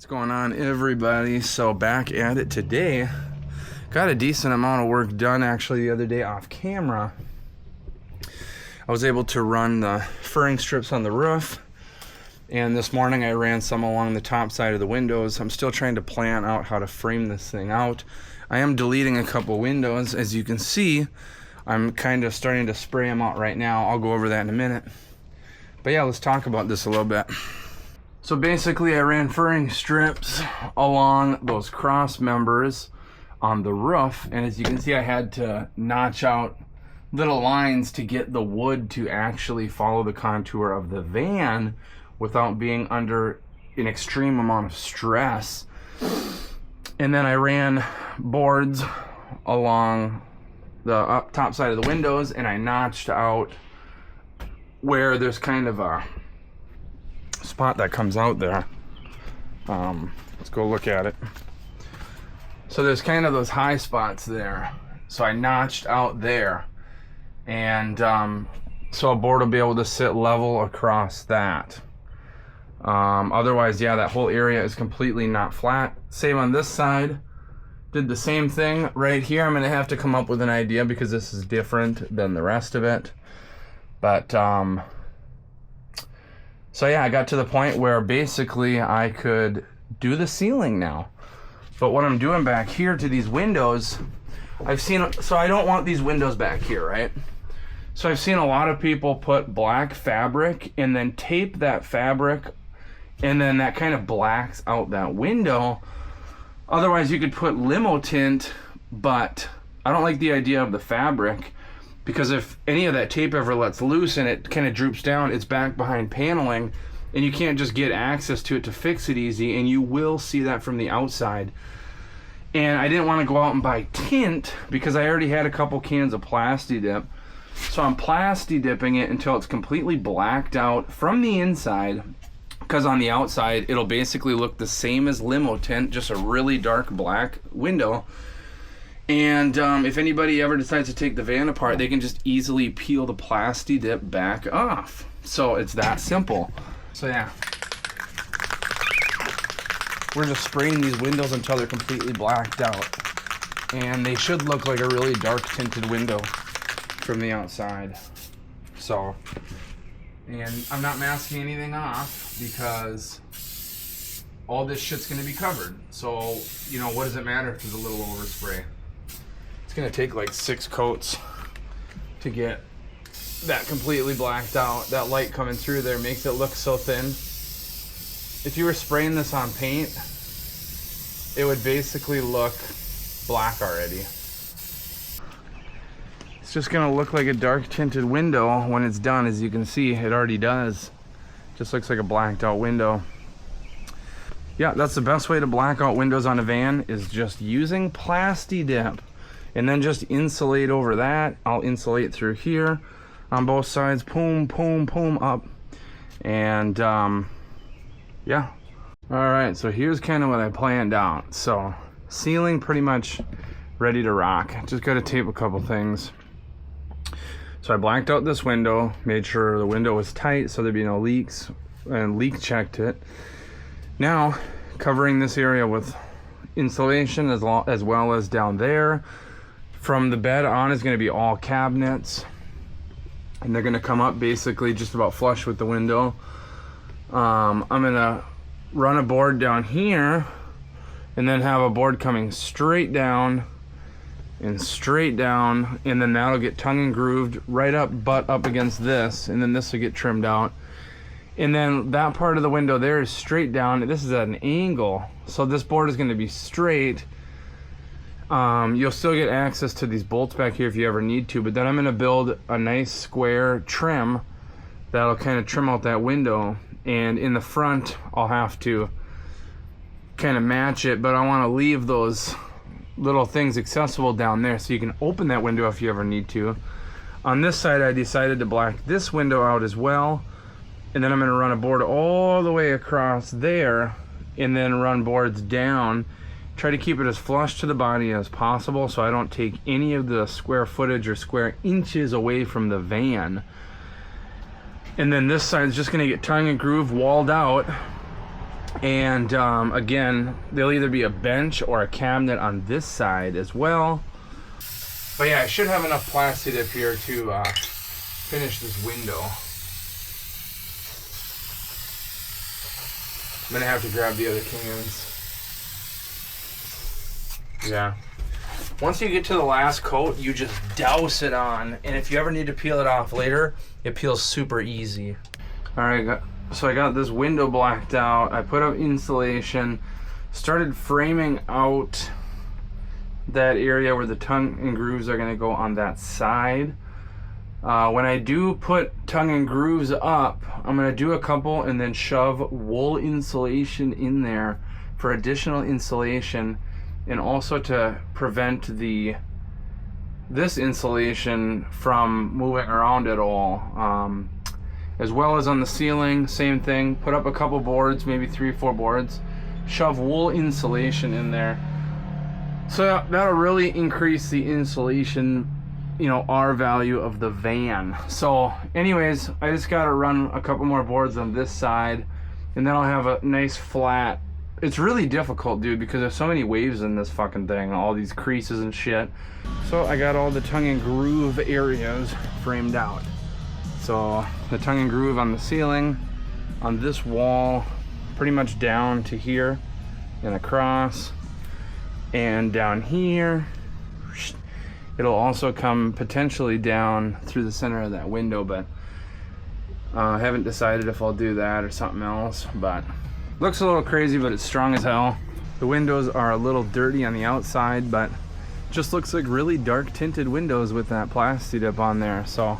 What's going on, everybody? So back at it today. Got a decent amount of work done actually the other day off camera. I was able to run the furring strips on the roof, and this morning I ran some along the top side of the windows. I'm still trying to plan out how to frame this thing out. I am deleting a couple windows. As you can see, I'm kind of starting to spray them out right now. I'll go over that in a minute. But yeah, let's talk about this a little bit. So basically I ran furring strips along those cross members on the roof, and as you can see I had to notch out little lines to get the wood to actually follow the contour of the van without being under an extreme amount of stress. And then I ran boards along the top side of the windows, and I notched out where there's kind of a spot that comes out there. Let's go look at it. So there's kind of those high spots there, so I notched out there, and so a board will be able to sit level across that. Otherwise, yeah, that whole area is completely not flat. Same on this side. Did the same thing right here. I'm gonna have to come up with an idea because this is different than the rest of it. But so yeah, I got to the point where basically I could do the ceiling now. But what I'm doing back here to these windows, so I don't want these windows back here, right? So I've seen a lot of people put black fabric and then tape that fabric, and then that kind of blacks out that window. Otherwise you could put limo tint, but I don't like the idea of the fabric, because if any of that tape ever lets loose and it kind of droops down, it's back behind paneling, and you can't just get access to it to fix it easy, and you will see that from the outside. And I didn't want to go out and buy tint because I already had a couple cans of Plasti Dip. So I'm Plasti Dipping it until it's completely blacked out from the inside, because on the outside it'll basically look the same as limo tint, just a really dark black window. And if anybody ever decides to take the van apart, they can just easily peel the Plasti Dip back off. So it's that simple. So yeah, we're just spraying these windows until they're completely blacked out, and they should look like a really dark tinted window from the outside. So, and I'm not masking anything off because all this shit's gonna be covered. So, you know, what does it matter if there's a little overspray? It's gonna take like 6 coats to get that completely blacked out. That light coming through there makes it look so thin. If you were spraying this on paint, it would basically look black already. It's just gonna look like a dark tinted window when it's done. As you can see, it already does. Just looks like a blacked out window. Yeah, that's the best way to black out windows on a van, is just using Plasti Dip. And then just insulate over that. I'll insulate through here on both sides, boom, boom, boom, up. And yeah. All right, so here's kind of what I planned out. So ceiling pretty much ready to rock. Just got to tape a couple things. So I blacked out this window, made sure the window was tight so there'd be no leaks, and leak checked it. Now covering this area with insulation as well as down there. From the bed on is going to be all cabinets, and they're going to come up basically just about flush with the window. I'm going to run a board down here and then have a board coming straight down and straight down, and then that'll get tongue and grooved right up, butt up against this, and then this will get trimmed out. And then that part of the window there is straight down. This is at an angle, so this board is going to be straight. You'll still get access to these bolts back here if you ever need to, but then I'm going to build a nice square trim that'll kind of trim out that window, and in the front I'll have to kind of match it, but I want to leave those little things accessible down there so you can open that window if you ever need to. On this side I decided to black this window out as well, and then I'm going to run a board all the way across there and then run boards down. Try to keep it as flush to the body as possible so I don't take any of the square footage or square inches away from the van. And then this side is just going to get tongue and groove walled out, And again, there'll either be a bench or a cabinet on this side as well. But yeah, I should have enough plastic up here to finish this window. I'm gonna have to grab the other cans. Yeah. Once you get to the last coat, you just douse it on, and if you ever need to peel it off later, it peels super easy. All right, so I got this window blacked out. I put up insulation, started framing out that area where the tongue and grooves are gonna go on that side. When I do put tongue and grooves up, I'm gonna do a couple and then shove wool insulation in there for additional insulation, and also to prevent this insulation from moving around at all. As well as on the ceiling, same thing. Put up a couple boards, maybe 3 or 4 boards, shove wool insulation in there. So that'll really increase the insulation, you know, R value of the van. So anyways, I just gotta run a couple more boards on this side, and then I'll have a nice flat. It's really difficult, dude, because there's so many waves in this fucking thing, all these creases and shit. So I got all the tongue and groove areas framed out. So the tongue and groove on the ceiling, on this wall, pretty much down to here and across, and down here. It'll also come potentially down through the center of that window, but I haven't decided if I'll do that or something else. But looks a little crazy, but it's strong as hell. The windows are a little dirty on the outside, but just looks like really dark tinted windows with that plasti dip on there. So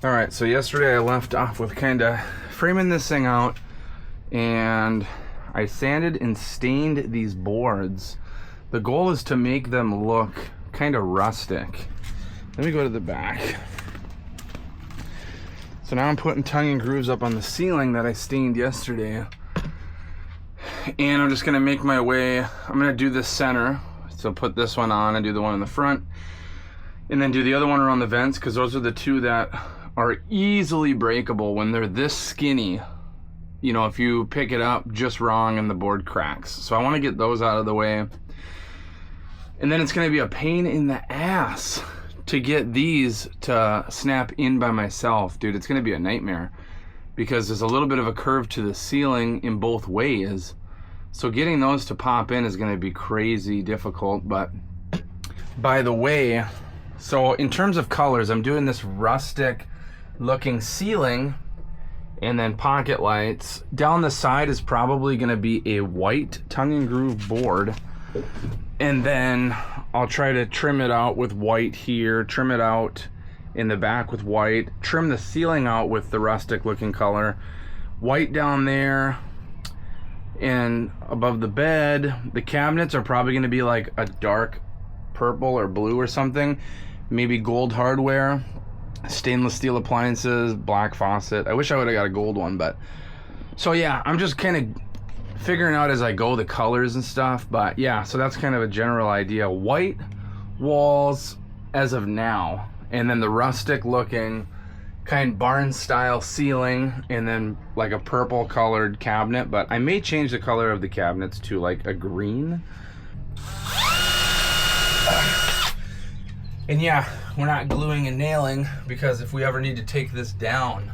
all right, so yesterday I left off with kind of framing this thing out, and I sanded and stained these boards. The goal is to make them look kind of rustic. Let me go to the back. So now I'm putting tongue and grooves up on the ceiling that I stained yesterday, and I'm just gonna make my way. I'm gonna do the center, so put this one on and do the one in the front, and then do the other one around the vents, because those are the two that are easily breakable when they're this skinny. You know, if you pick it up just wrong and the board cracks. So I want to get those out of the way. And then it's going to be a pain in the ass to get these to snap in by myself. Dude, it's going to be a nightmare because there's a little bit of a curve to the ceiling in both ways. So getting those to pop in is going to be crazy difficult. But by the way, so in terms of colors, I'm doing this rustic looking ceiling and then pocket lights. Down the side is probably going to be a white tongue and groove board, and then I'll try to trim it out with white here, trim it out in the back with white, trim the ceiling out with the rustic looking color, white down there and above the bed. The cabinets are probably going to be like a dark purple or blue or something, maybe gold hardware, stainless steel appliances, black faucet. I wish I would have got a gold one, but so yeah, I'm just kind of figuring out as I go the colors and stuff. But yeah, so that's kind of a general idea. White walls as of now, and then the rustic looking kind of barn style ceiling, and then like a purple colored cabinet. But I may change the color of the cabinets to like a green. And yeah, we're not gluing and nailing, because if we ever need to take this down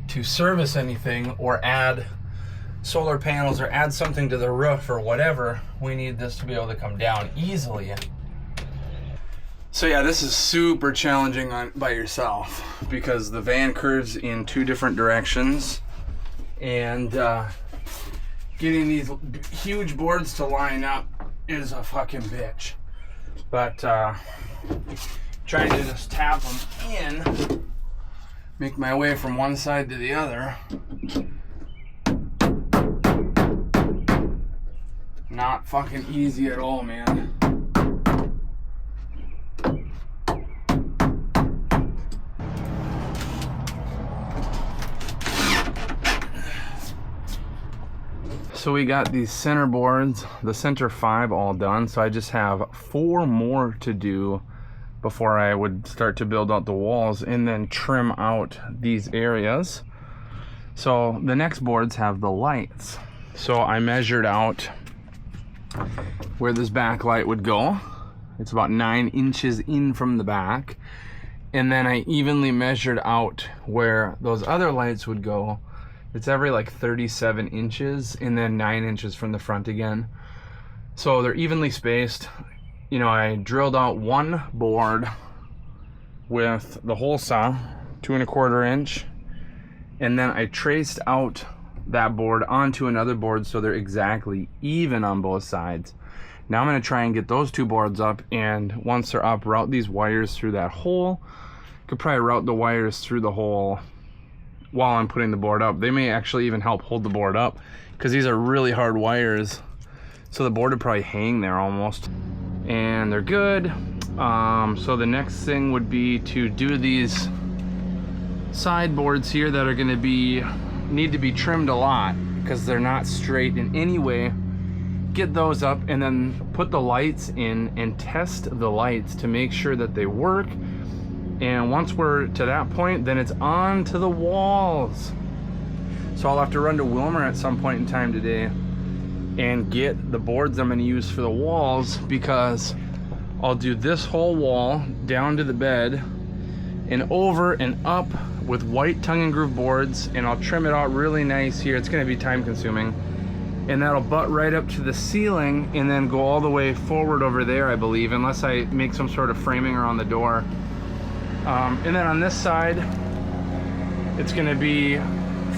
to service anything or add solar panels or add something to the roof or whatever, we need this to be able to come down easily. So yeah, this is super challenging by yourself, because the van curves in 2 different directions, and getting these huge boards to line up is a fucking bitch. But trying to just tap them in, make my way from one side to the other. Not fucking easy at all, man. So we got these center boards, the center 5 all done, so I just have 4 more to do before I would start to build out the walls and then trim out these areas. So the next boards have the lights. So I measured out where this backlight would go. It's about 9 inches in from the back. And then I evenly measured out where those other lights would go. It's every like 37 inches and then 9 inches from the front again. So they're evenly spaced. You know, I drilled out one board with the hole saw, 2 1/4 inch. And then I traced out that board onto another board so they're exactly even on both sides. Now I'm going to try and get those 2 boards up, and once they're up, route these wires through that hole. Could probably route the wires through the hole while I'm putting the board up. They may actually even help hold the board up because these are really hard wires, so the board would probably hang there almost. And they're good. So the next thing would be to do these sideboards here that are going to need to be trimmed a lot because they're not straight in any way. Get those up and then put the lights in and test the lights to make sure that they work. And once we're to that point, then it's on to the walls. So I'll have to run to Wilmer at some point in time today and get the boards I'm going to use for the walls, because I'll do this whole wall down to the bed and over and up with white tongue and groove boards, and I'll trim it out really nice here. It's going to be time consuming, and that'll butt right up to the ceiling and then go all the way forward over there, I believe, unless I make some sort of framing around the door. And then on this side, it's going to be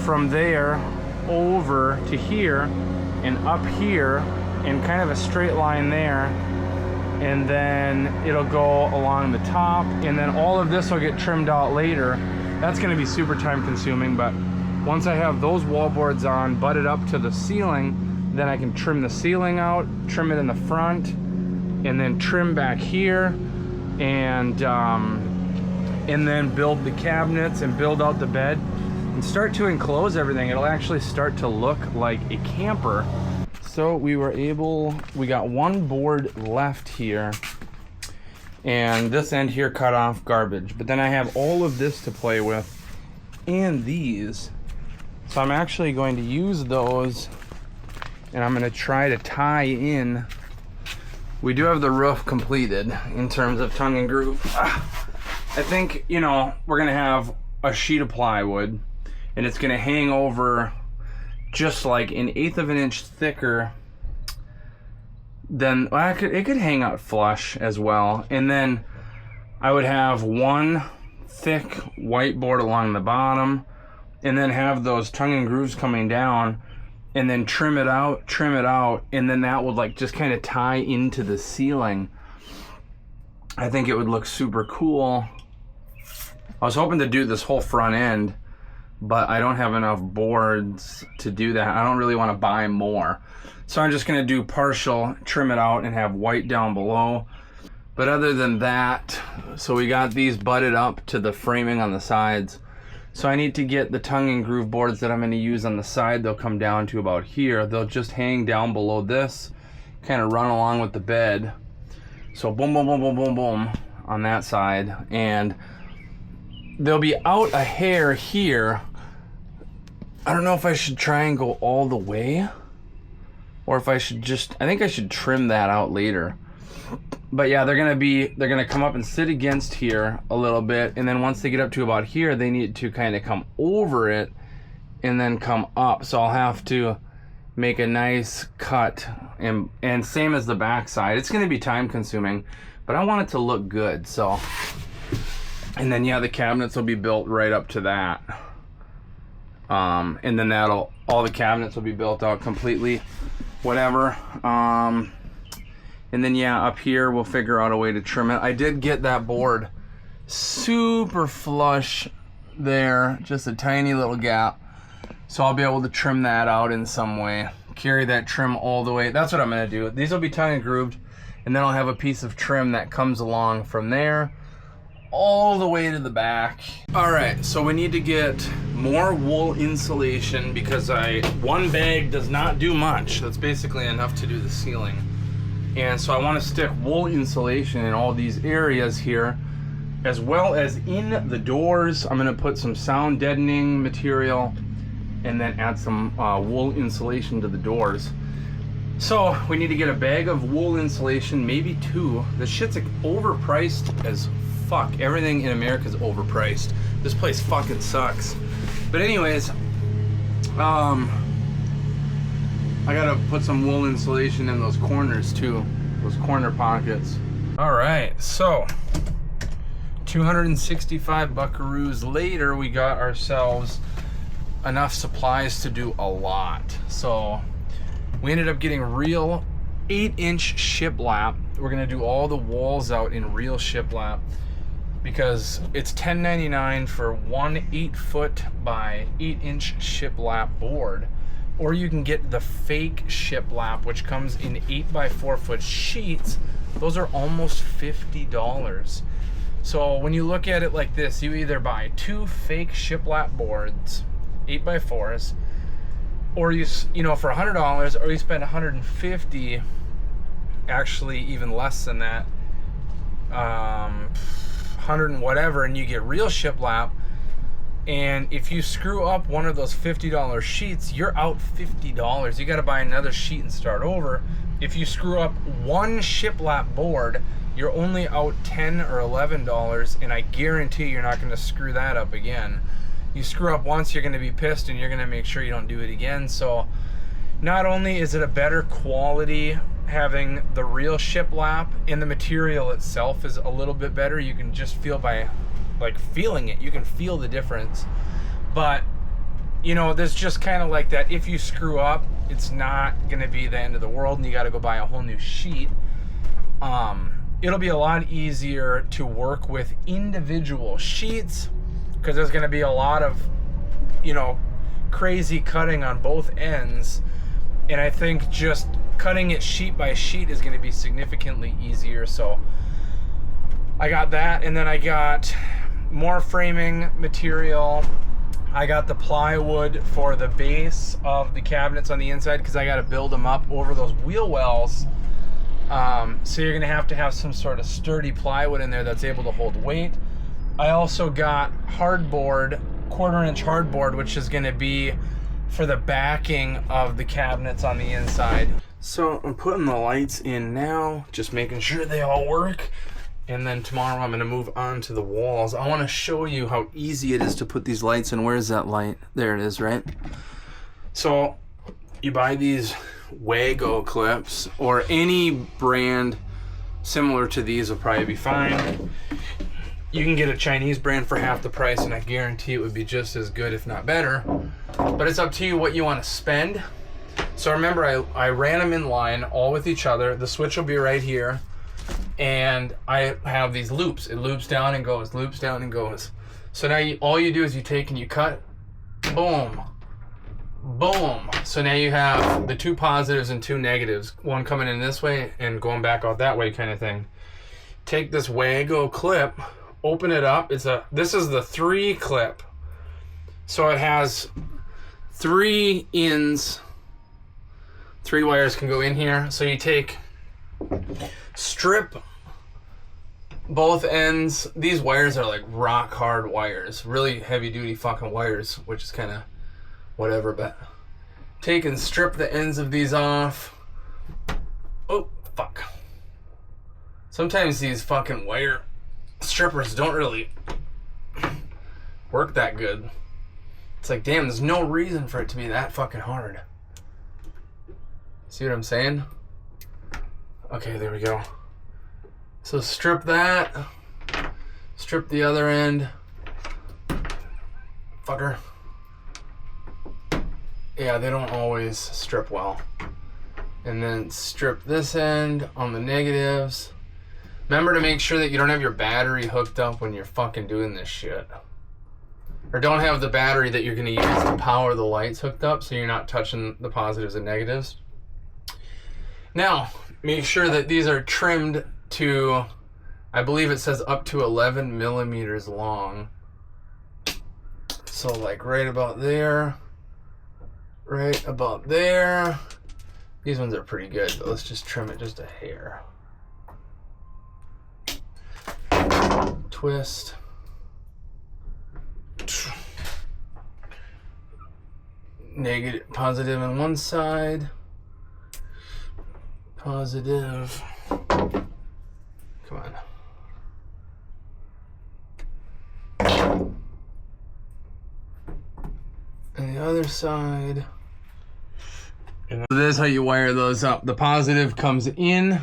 from there over to here and up here in kind of a straight line there, and then it'll go along the top, and then all of this will get trimmed out later. That's going to be super time consuming, but once I have those wall boards on, butted up to the ceiling, then I can trim the ceiling out, trim it in the front, and then trim back here, and then build the cabinets and build out the bed and start to enclose everything. It'll actually start to look like a camper. So we got one board left here, and this end here cut off, garbage. But then I have all of this to play with and these. So I'm actually going to use those, and I'm going to try to tie in. We do have the roof completed in terms of tongue and groove. I think, you know, we're going to have a sheet of plywood, and it's going to hang over just like 1/8 of an inch thicker. Then it could hang out flush as well. And then I would have one thick whiteboard along the bottom, and then have those tongue and grooves coming down, and then trim it out, and then that would like just kind of tie into the ceiling. I think it would look super cool. I was hoping to do this whole front end, but I don't have enough boards to do that. I don't really want to buy more. So I'm just going to do partial, trim it out, and have white down below. But other than that, so we got these butted up to the framing on the sides. So I need to get the tongue and groove boards that I'm going to use on the side. They'll come down to about here. They'll just hang down below this, kind of run along with the bed. So boom, boom, boom, boom, boom, boom on that side. And they'll be out a hair here. I don't know if I should try and go all the way, or if I should I think I should trim that out later. But yeah, they're gonna come up and sit against here a little bit, and then once they get up to about here, they need to kind of come over it and then come up. So I'll have to make a nice cut, and same as the back side. It's gonna be time consuming, but I want it to look good. So, and then yeah, the cabinets will be built right up to that. And then all the cabinets will be built out completely, whatever. And then yeah, up here we'll figure out a way to trim it. I did get that board super flush there, just a tiny little gap. So I'll be able to trim that out in some way. Carry that trim all the way. That's what I'm gonna do. These will be tongue and grooved, and then I'll have a piece of trim that comes along from there all the way to the back. All right, so we need to get more wool insulation because one bag does not do much. That's basically enough to do the ceiling. And so I want to stick wool insulation in all these areas here, as well as in the doors. I'm going to put some sound deadening material and then add some wool insulation to the doors. So we need to get a bag of wool insulation, maybe 2. This shit's overpriced as fuck. Everything in America is overpriced. This place fucking sucks. But anyways, I gotta put some wool insulation in those corners too, those corner pockets. All right, so 265 buckaroos later, we got ourselves enough supplies to do a lot. So we ended up getting real 8-inch shiplap. We're gonna do all the walls out in real shiplap because it's $10.99 for one 8-foot by 8-inch shiplap board, or you can get the fake shiplap, which comes in 8x4-foot sheets. Those are almost $50. So when you look at it like this, you either buy 2 fake shiplap boards, 8x4s, or you know, for $100, or you spend $150, actually even less than that, 100 and whatever, and you get real shiplap. And if you screw up one of those $50 sheets, you're out $50. You got to buy another sheet and start over. If you screw up one shiplap board, you're only out $10 or $11, and I guarantee you're not going to screw that up again. You screw up once, you're going to be pissed, and you're going to make sure you don't do it again. So not only is it a better quality having the real shiplap, and the material itself is a little bit better. You can just feel by like feeling it, you can feel the difference. But you know, there's just kind of like that, if you screw up, it's not going to be the end of the world and you got to go buy a whole new sheet. It'll be a lot easier to work with individual sheets because there's going to be a lot of, you know, crazy cutting on both ends. And I think just cutting it sheet by sheet is going to be significantly easier. So I got that, and then I got more framing material. I got the plywood for the base of the cabinets on the inside because I got to build them up over those wheel wells. So you're going to have some sort of sturdy plywood in there that's able to hold weight. I also got hardboard, 1/4-inch hardboard, which is going to be for the backing of the cabinets on the inside. So I'm putting the lights in now, just making sure they all work. And then tomorrow I'm going to move on to the walls. I want to show you how easy it is to put these lights in. Where's that light? There it is, right? So you buy these Wago clips, or any brand similar to these will probably be fine. You can get a Chinese brand for half the price, and I guarantee it would be just as good, if not better. But it's up to you what you want to spend. So remember, I ran them in line, all with each other. The switch will be right here. And I have these loops. It loops down and goes, loops down and goes. So now all you do is you take and you cut, boom, boom. So now you have the 2 positives and 2 negatives, one coming in this way and going back out that way kind of thing. Take this Wago clip, open it up. This is the 3 clip. So it has 3 ins, 3 wires can go in here. So you strip both ends. These wires are like rock hard wires, really heavy duty fucking wires, which is kind of whatever, but take and strip the ends of these off. Oh, fuck. Sometimes these fucking wire strippers don't really work that good. It's like, damn, there's no reason for it to be that fucking hard. See what I'm saying? Okay, there we go. So strip that. Strip the other end. Fucker. Yeah, they don't always strip well. And then strip this end on the negatives. Remember to make sure that you don't have your battery hooked up when you're fucking doing this shit. Or don't have the battery that you're going to use to power the lights hooked up, so you're not touching the positives and negatives. Now, make sure that these are trimmed to, I believe it says up to 11 millimeters long. So like right about there, right about there. These ones are pretty good, but let's just trim it just a hair. Twist. negative, positive on one side, positive, come on. And the other side. And this is how you wire those up. The positive comes in,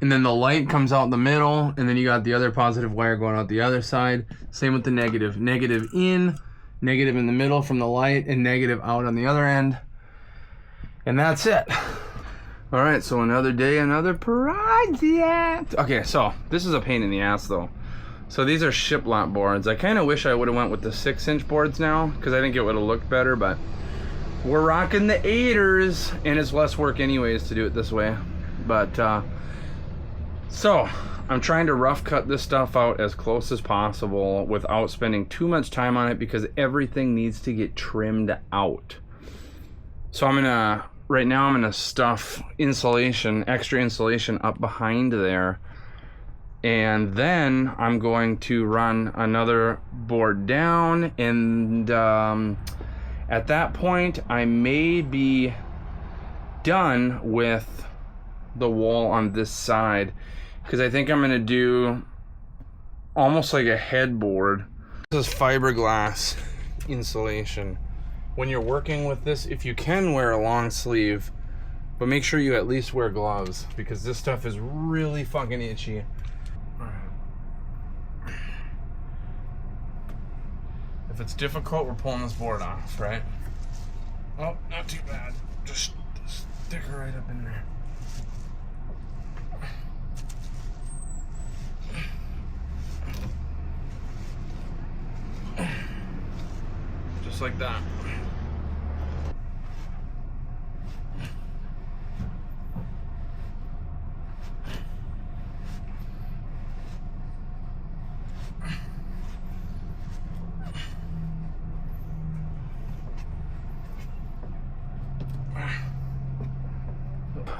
and then the light comes out the middle, and then you got the other positive wire going out the other side. Same with the negative. Negative in, negative in the middle from the light, and negative out on the other end. And that's it. All right, so another day, another project. Okay, so this is a pain in the ass though. So these are shiplap boards. I kind of wish I would have went with the 6-inch boards now, because I think it would have looked better, but we're rocking the 8ers, and it's less work anyways to do it this way. But so I'm trying to rough cut this stuff out as close as possible without spending too much time on it, because everything needs to get trimmed out. So right now I'm gonna stuff insulation, extra insulation up behind there, and then I'm going to run another board down, and at that point I may be done with the wall on this side, because I think I'm gonna do almost like a headboard. This is fiberglass insulation. When you're working with this, if you can, wear a long sleeve, but make sure you at least wear gloves, because this stuff is really fucking itchy. If it's difficult, we're pulling this board off, right? Oh, not too bad. Just stick her right up in there. Just like that.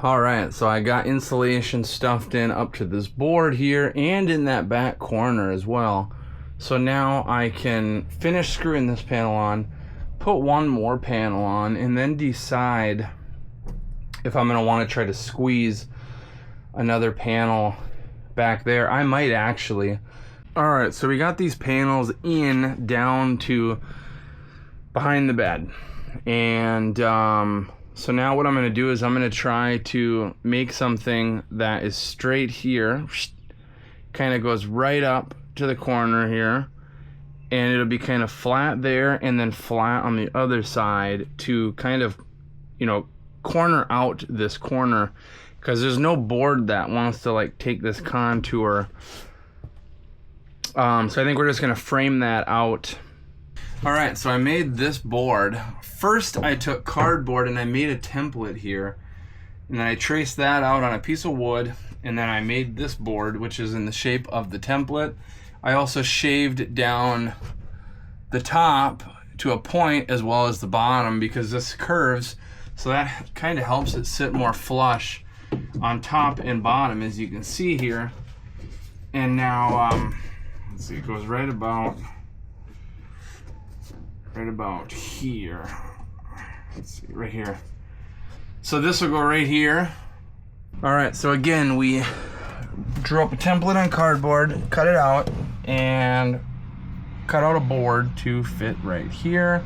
All right, so I got insulation stuffed in up to this board here and in that back corner as well. So now I can finish screwing this panel on, put one more panel on, and then decide if I'm gonna wanna try to squeeze another panel back there. I might actually. All right, so we got these panels in down to behind the bed. And so now what I'm going to do is I'm going to try to make something that is straight here, kind of goes right up to the corner here, and it'll be kind of flat there and then flat on the other side to kind of, you know, corner out this corner, because there's no board that wants to like take this contour. So I think we're just going to frame that out. All right, so I made this board. First, I took cardboard and I made a template here, and then I traced that out on a piece of wood, and then I made this board, which is in the shape of the template. I also shaved down the top to a point as well as the bottom, because this curves, so that kind of helps it sit more flush on top and bottom, as you can see here. And now, let's see, it goes right about here. Let's see, right here. So this will go right here. All right, so again, we drew up a template on cardboard, cut it out, and cut out a board to fit right here.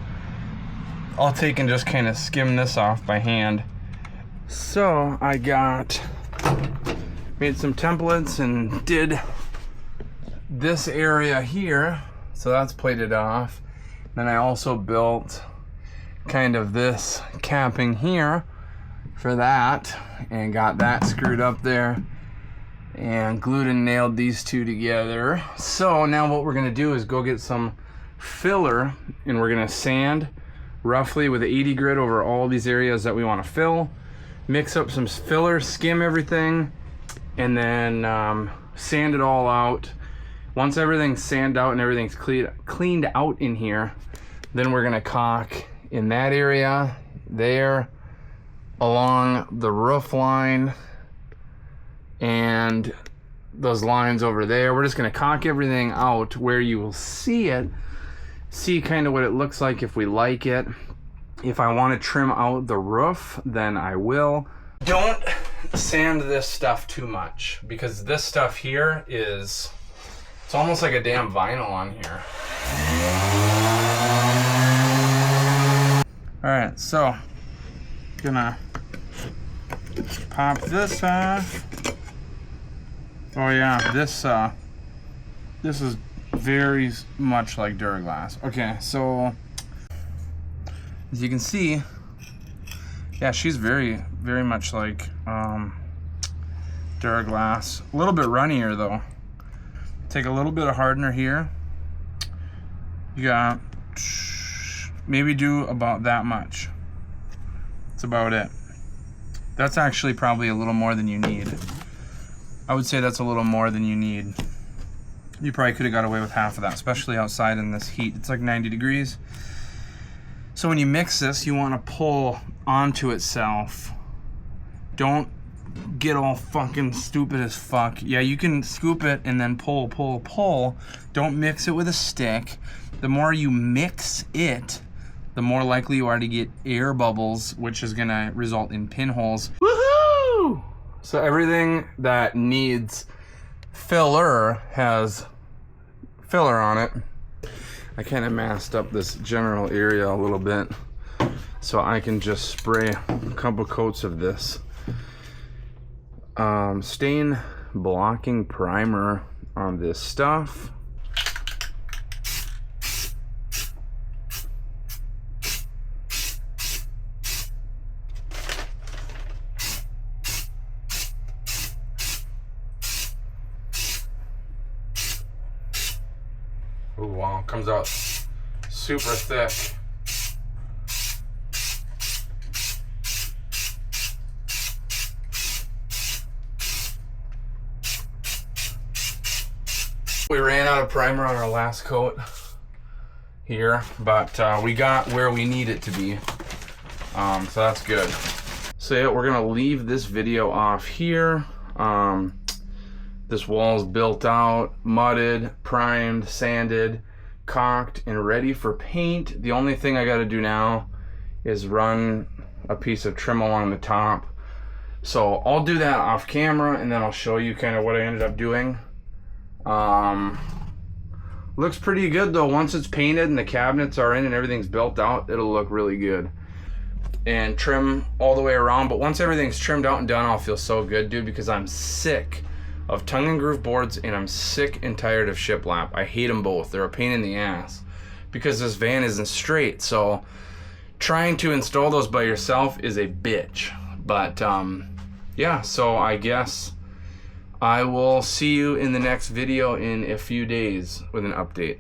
I'll take and just kind of skim this off by hand. So I made some templates and did this area here. So that's plated off. Then I also built kind of this capping here for that, and got that screwed up there and glued and nailed these two together. So now what we're gonna do is go get some filler, and we're gonna sand roughly with an 80 grit over all these areas that we want to fill, mix up some filler, skim everything, and then sand it all out. Once everything's sanded out and everything's cleaned out in here, then we're gonna caulk in that area there, along the roof line, and those lines over there. We're just gonna caulk everything out where you will see it, see kind of what it looks like if we like it. If I want to trim out the roof, then I will. Don't sand this stuff too much, because this stuff here is, it's almost like a damn vinyl on here. Alright, so gonna pop this off. Oh yeah, this is very much like Duraglass. Okay, so as you can see, yeah, she's very much like Duraglass. A little bit runnier though. Take a little bit of hardener here. You got, maybe do about that much. That's about it. That's actually probably a little more than you need. I would say that's a little more than you need. You probably could have got away with half of that, especially outside in this heat. It's like 90 degrees. So when you mix this, you want to pull onto itself. Don't get all fucking stupid as fuck. Yeah, you can scoop it and then pull. Don't mix it with a stick. The more you mix it, the more likely you are to get air bubbles, which is gonna result in pinholes. Woohoo! So everything that needs filler has filler on it. I kind of masked up this general area a little bit, so I can just spray a couple coats of this stain blocking primer on this stuff. Oh wow, comes out super thick. We ran out of primer on our last coat here, but we got where we need it to be, so that's good. So yeah, we're gonna leave this video off here. This wall's built out, mudded, primed, sanded, caulked, and ready for paint. The only thing I gotta do now is run a piece of trim along the top. So I'll do that off camera, and then I'll show you kind of what I ended up doing. Looks pretty good though. Once it's painted and the cabinets are in and everything's built out, it'll look really good. And trim all the way around, but once everything's trimmed out and done, I'll feel so good, dude, because I'm sick of tongue and groove boards, and I'm sick and tired of shiplap. I hate them both. They're a pain in the ass because this van isn't straight. So trying to install those by yourself is a bitch. But yeah, so I guess I will see you in the next video in a few days with an update.